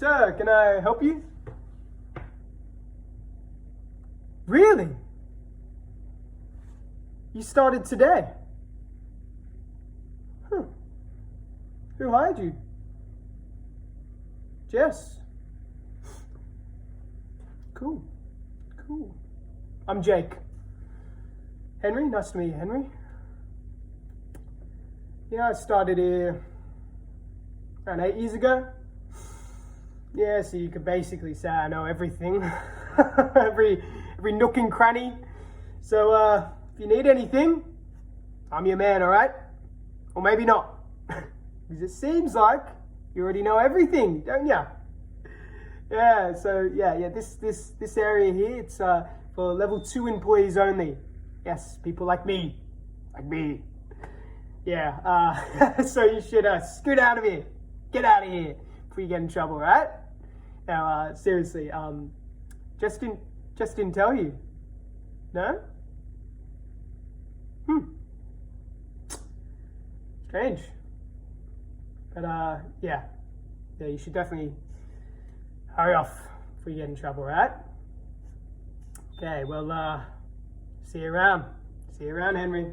Sir, can I help you? Really? You started today? Huh. Who hired you? Jess. Cool. Cool. I'm Jake. Henry, nice to meet you, Henry. Yeah, I started here around 8 years ago. Yeah, so you could basically say I know everything. every nook and cranny. So if you need anything, I'm your man, alright? Or maybe not. Because it seems like you already know everything, don't ya? Yeah, so yeah, this area here, it's for level 2 employees only. Yes, people like me. Like me. Yeah, so you should scoot out of here. Get out of here before you get in trouble, right? Now, seriously, just didn't tell you. No? Strange. But yeah, you should definitely hurry off before you get in trouble, right? Okay, well, see you around. See you around, Henry.